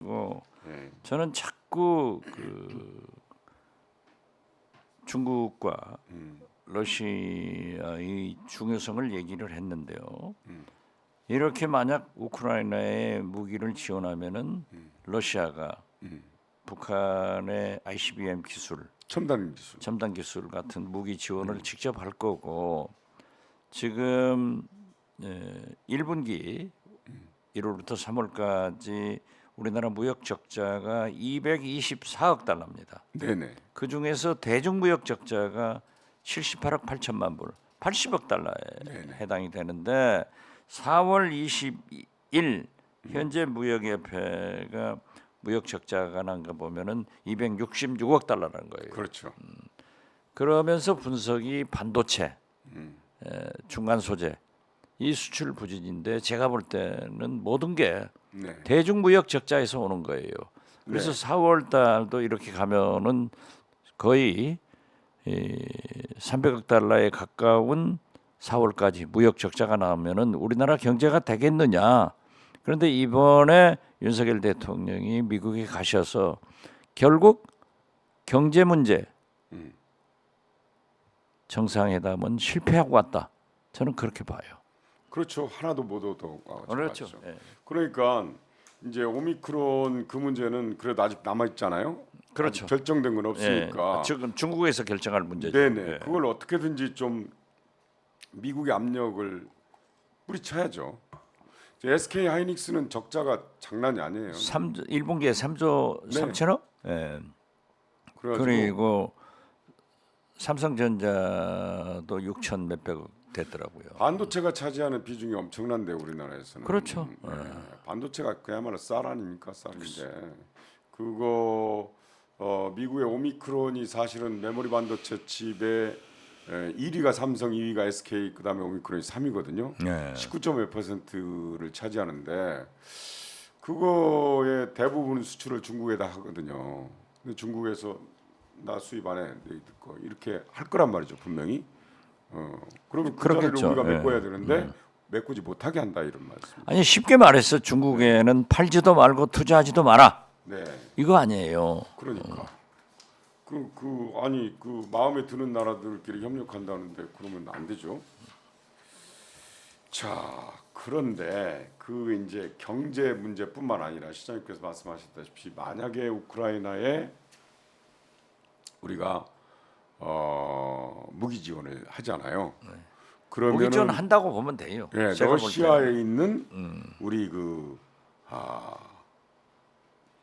가지고 저는 자꾸 그 중국과 러시아의 중요성을 얘기를 했는데요. 이렇게 만약 우크라이나에 무기를 지원하면은 러시아가 북한의 ICBM 기술, 첨단 기술 같은 무기 지원을 직접 할 거고 지금 1분기 1월부터 3월까지 우리나라 무역 적자가 224억 달러입니다. 네네. 그 중에서 대중무역 적자가 78억 8천만 불, 80억 달러에 해당이 되는데 4월 20일 현재 무역협회가 무역 적자가 난 거 보면은 266억 달러라는 거예요. 그렇죠. 그러면서 분석이 반도체, 중간 소재 이 수출 부진인데 제가 볼 때는 모든 게 대중무역 적자에서 오는 거예요. 그래서 4월 달도 이렇게 가면은 거의 300억 달러에 가까운 4월까지 무역 적자가 나오면은 우리나라 경제가 되겠느냐? 그런데 이번에 윤석열 대통령이 미국에 가셔서 결국 경제 문제 정상회담은 실패하고 왔다. 저는 그렇게 봐요. 그렇죠. 하나도 못 얻어가고. 그렇죠. 예. 그러니까 이제 오미크론 그 문제는 그래도 아직 남아 있잖아요. 그렇죠. 결정된 건 없으니까. 예. 지금 중국에서 결정할 문제죠. 네네. 예. 그걸 어떻게든지 좀 미국의 압력을 뿌리쳐야죠. SK 하이닉스는 적자가 장난이 아니에요. 1분기에 3조 3천억? 예. 그리고 삼성전자도 6천 몇백억 됐더라고요. 반도체가 차지하는 비중이 엄청난데 우리나라에서는. 그렇죠. 반도체가 그야말로 쌀 아닙니까? 쌀인데 그거 미국의 오미크론이 사실은 메모리 반도체 칩의 1위가 삼성, 2위가 SK, 그다음에 오미크론이 3위거든요. 19.5%를 차지하는데 그거의 대부분 수출을 중국에다 하거든요. 근데 중국에서 나 수입 안 해, 너희들 거 이렇게 할 거란 말이죠, 분명히. 그러면 그 자리를 우리가 메꿔야 되는데 메꾸지 못하게 한다 이런 말씀. 아니 쉽게 말해서 중국에는 팔지도 말고 투자하지도 마라. 네. 이거 아니에요. 그러니까 아니 그 마음에 드는 나라들끼리 협력한다는데 그러면 안 되죠. 자, 그런데 그 이제 경제 문제뿐만 아니라 시장님께서 말씀하셨다시피 만약에 우크라이나에 우리가 무기 지원을 하잖아요. 그러면 무기 지원 한다고 보면 돼요. 예, 러시아에 있는 우리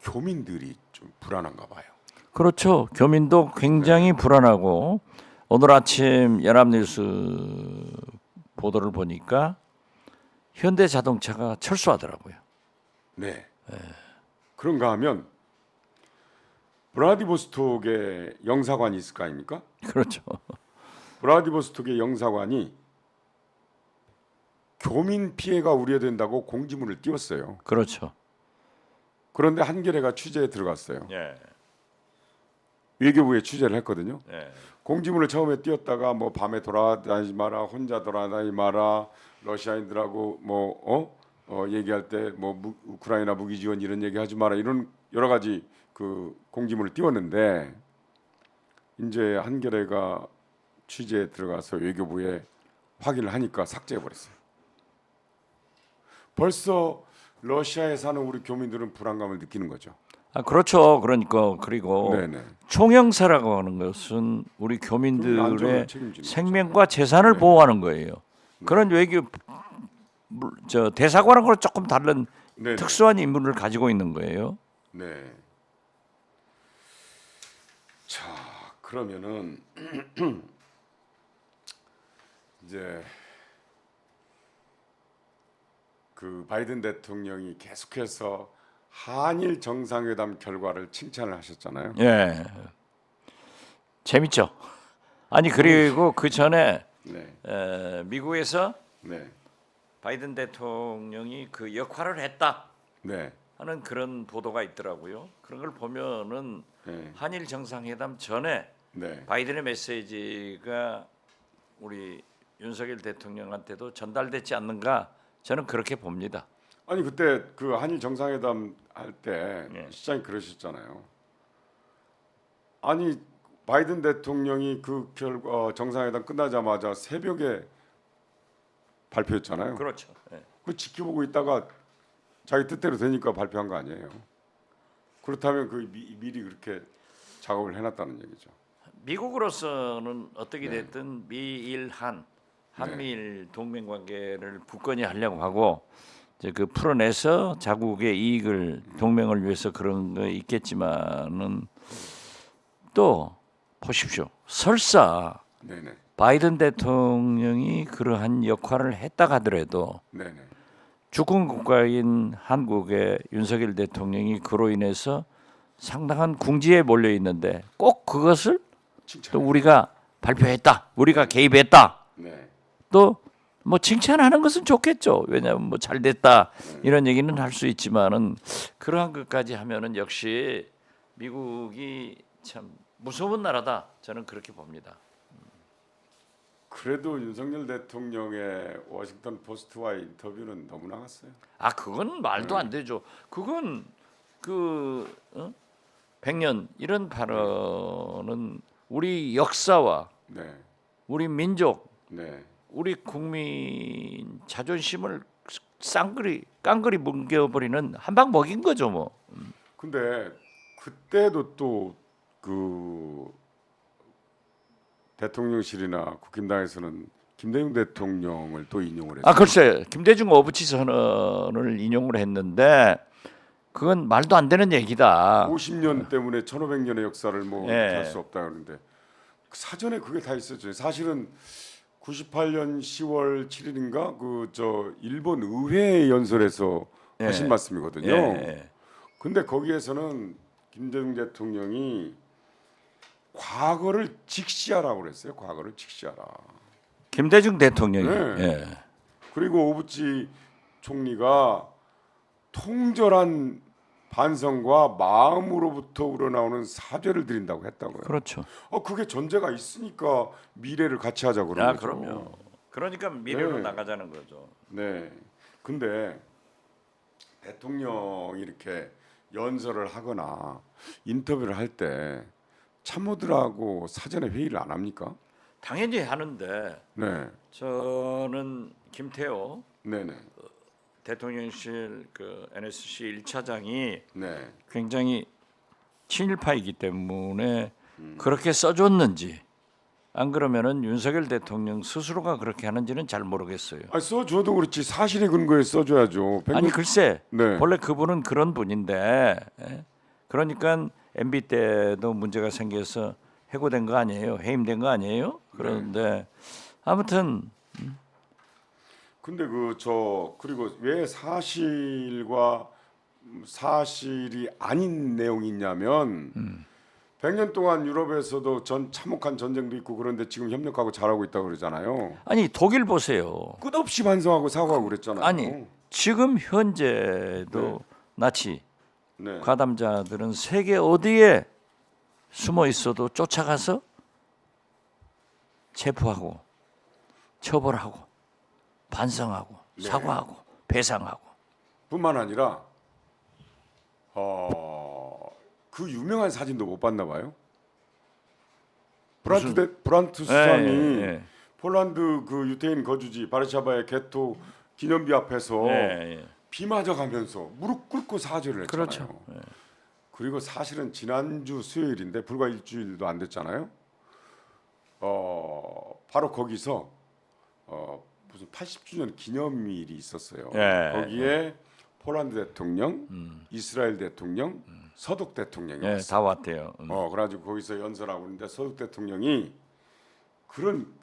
교민들이 좀 불안한가 봐요. 그렇죠. 교민도 굉장히 불안하고 오늘 아침 연합뉴스 보도를 보니까 현대자동차가 철수하더라고요. 네. 그런가 하면 브라디보스톡에 영사관이 있을 거 아닙니까? 그렇죠. 브라디보스톡의 영사관이 교민 피해가 우려된다고 공지문을 띄웠어요. 그렇죠. 그런데 한겨레가 취재에 들어갔어요. 예. 외교부에 취재를 했거든요. 예. 공지문을 처음에 띄웠다가 뭐 밤에 돌아다니지 마라, 혼자 돌아다니지 마라, 러시아인들하고 얘기할 때 뭐 우크라이나 무기 지원 이런 얘기하지 마라 이런 여러 가지 그 공지문을 띄웠는데 이제 한겨레가 취재에 들어가서 외교부에 확인을 하니까 삭제해 버렸어요. 벌써 러시아에 사는 우리 교민들은 불안감을 느끼는 거죠. 아 그렇죠. 그러니까 그리고 총영사라고 하는 것은 우리 교민들의 생명과 재산을 보호하는 거예요. 그런 외교 대사관하고는 조금 다른 특수한 임무를 가지고 있는 거예요. 네. 자, 그러면은 이제 그 바이든 대통령이 계속해서 한일 정상회담 결과를 칭찬을 하셨잖아요. 예. 재밌죠. 아니 그리고 그 전에 미국에서 바이든 대통령이 그 역할을 했다 하는 그런 보도가 있더라고요. 그런 걸 보면은 한일 정상회담 전에 바이든의 메시지가 우리 윤석열 대통령한테도 전달됐지 않는가 저는 그렇게 봅니다. 아니 그때 그 한일 정상회담 할 때 예. 시장이 그러셨잖아요. 아니 바이든 대통령이 그 정상회담 끝나자마자 새벽에 발표했잖아요. 그렇죠. 예. 그 지켜보고 있다가 자기 뜻대로 되니까 발표한 거 아니에요. 그렇다면 그 미리 그렇게 작업을 해놨다는 얘기죠. 미국으로서는 어떻게 됐든 미일 한미일 동맹 관계를 굳건히 하려고 하고 이제 그 풀어내서 자국의 이익을 동맹을 위해서 그런 거 있겠지만은 또 보십시오. 설사 네네. 바이든 대통령이 그러한 역할을 했다 하더라도 네네. 주권 국가인 한국의 윤석열 대통령이 그로 인해서 상당한 궁지에 몰려 있는데 꼭 그것을 또 우리가 발표했다, 우리가 개입했다. 네. 또 뭐 칭찬하는 것은 좋겠죠. 왜냐하면 뭐 잘 됐다 이런 얘기는 할 수 있지만은 그러한 것까지 하면은 역시 미국이 참 무서운 나라다. 저는 그렇게 봅니다. 그래도 윤석열 대통령의 워싱턴 포스트와의 인터뷰는 너무 나갔어요. 아 그건 말도 안 되죠. 그건 그 100년 이런 발언은 우리 역사와 네. 우리 민족, 네. 우리 국민 자존심을 깡그리 뭉개버리는 한 방 먹인 거죠 뭐. 근데 그때도 또 그 대통령실이나 국힘당에서는 김대중 대통령을 또 인용을 했어요. 아 글쎄 김대중 어부치 선언을 인용을 했는데 그건 말도 안 되는 얘기다. 50년 때문에 1500년의 역사를 뭐 예. 할 수 없다 그러는데 사전에 그게 다 있었죠. 사실은 98년 10월 7일인가 그 저 일본 의회 연설에서 예. 하신 말씀이거든요. 예. 근데 거기에서는 김대중 대통령이 과거를 직시하라고 그랬어요. 과거를 직시하라. 김대중 대통령이. 네. 예. 그리고 오부치 총리가 통절한 반성과 마음으로부터 우러나오는 사죄를 드린다고 했다고요. 그렇죠. 그게 전제가 있으니까 미래를 같이 하자 그런 아 거죠. 그럼요. 그러니까 미래로 네. 나가자는 거죠. 네. 근데 대통령이 이렇게 연설을 하거나 인터뷰를 할 때 참모들하고 사전에 회의를 안 합니까? 당연히 하는데 네. 저는 김태호 네네. 대통령실 그 NSC 1차장이 네. 굉장히 친일파이기 때문에 그렇게 써줬는지 안 그러면은 윤석열 대통령 스스로가 그렇게 하는지는 잘 모르겠어요. 써줘도 그렇지 사실에 근거해 써줘야죠. 아니 글쎄 네. 원래 그분은 그런 분인데 그러니까 MB 때도 문제가 생겨서 해고된 거 아니에요? 해임된 거 아니에요? 그런데 아무튼 근데 그리고 왜 사실과 사실이 아닌 내용이 있냐면 100년 동안 유럽에서도 참혹한 전쟁도 있고 그런데 지금 협력하고 잘하고 있다고 그러잖아요. 아니 독일 보세요. 끝없이 반성하고 사과하고 그랬잖아요. 아니 지금 현재도 나치 네. 가담자들은 세계 어디에 숨어 있어도 쫓아가서 체포하고 처벌하고 반성하고 사과하고 배상하고 뿐만 아니라 그 유명한 사진도 못 봤나 봐요. 브란트 수상이 폴란드 그 유태인 거주지 바르샤바의 게토 기념비 앞에서 비 맞아가면서 무릎 꿇고 사죄를 했잖아요. 그렇죠. 그리고 사실은 지난주 수요일인데 불과 일주일도 안 됐잖아요. 바로 거기서 무슨 80주년 기념일이 있었어요. 거기에 폴란드 대통령, 이스라엘 대통령, 서독 대통령이 왔어요. 다 왔대요. 그래가지고 거기서 연설하고 있는데 서독 대통령이 그런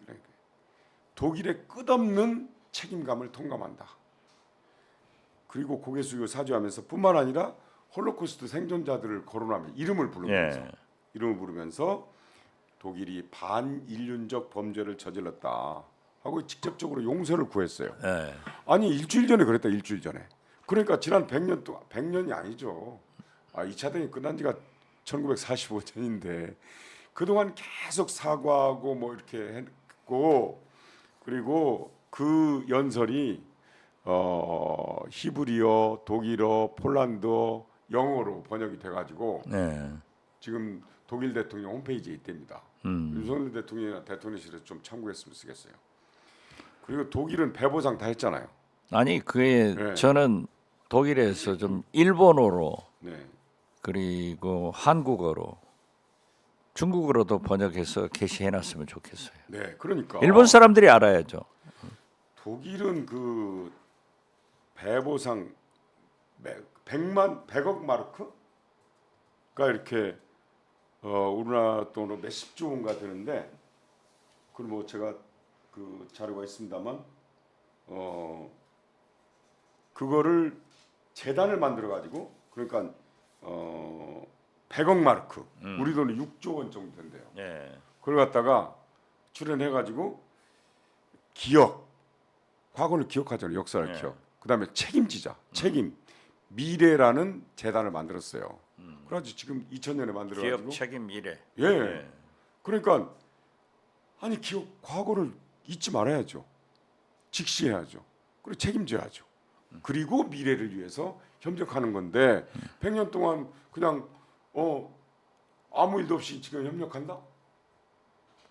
독일의 끝없는 책임감을 통감한다. 그리고 고개 숙이고 사죄하면서 뿐만 아니라 홀로코스트 생존자들을 거론하며 이름을 부르면서 독일이 반인륜적 범죄를 저질렀다 하고 직접적으로 용서를 구했어요. 아니 일주일 전에 그랬다. 일주일 전에. 그러니까 지난 100년 동안 100년이 아니죠. 2차 대전이 끝난 지가 1945년인데 그동안 계속 사과하고 뭐 이렇게 했고 그리고 그 연설이 히브리어, 독일어, 폴란드어, 영어로 번역이 돼가지고 네. 지금 독일 대통령 홈페이지에 있답니다. 윤석열 대통령이나 대통령실에서 좀 참고했으면 쓰겠어요. 그리고 독일은 배보상 다 했잖아요. 아니 그게 네. 저는 독일에서 좀 일본어로 네, 그리고 한국어로 중국어로도 번역해서 게시해놨으면 좋겠어요. 네, 그러니까 일본 사람들이 알아야죠. 독일은 그 배보상 100억 마르크가 이렇게 우리나라 돈으로 몇십조 원가 되는데, 그걸 뭐 제가 그 자료가 있습니다만 그거를 재단을 만들어 가지고, 그러니까 100억 마르크 우리 돈으로 6조 원 정도 된대요. 예. 그걸 갖다가 출연해 가지고 기억, 과거를 기억하잖아요. 역사를 네. 기억. 그다음에 책임지자, 책임, 미래라는 재단을 만들었어요. 그래가지고 지금 2000년에 만들어가지고 기업 책임 미래. 예. 예. 그러니까 아니 기억, 과거를 잊지 말아야죠. 직시해야죠. 그리고 책임져야죠. 그리고 미래를 위해서 협력하는 건데 100년 동안 그냥 아무 일도 없이 지금 협력한다?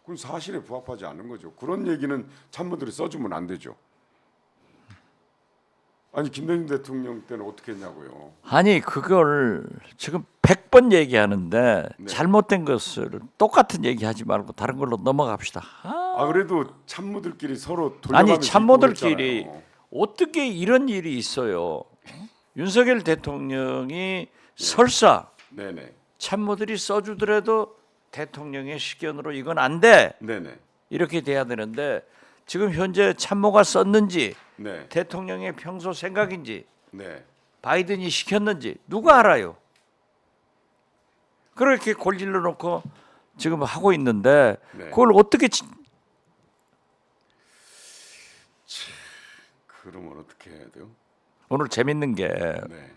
그건 사실에 부합하지 않는 거죠. 그런 얘기는 참모들이 써주면 안 되죠. 아니 김대중 대통령 때는 어떻게 했냐고요. 아니 그걸 지금 100번 얘기하는데 네. 잘못된 것을 똑같은 얘기하지 말고 다른 걸로 넘어갑시다. 그래도 참모들끼리 서로 돌려가면서 아니 참모들끼리 있고 그랬잖아요. 어떻게 이런 일이 있어요? 윤석열 대통령이 설사 네네, 참모들이 써주더라도 대통령의 식견으로 이건 안 돼. 네네, 이렇게 돼야 되는데 지금 현재 참모가 썼는지 네, 대통령의 평소 생각인지 네, 바이든이 시켰는지 누가 알아요? 그렇게 골질러 놓고 지금 하고 있는데 네. 그걸 어떻게 그러면 어떻게 해야 돼요? 오늘 재밌는 게 네,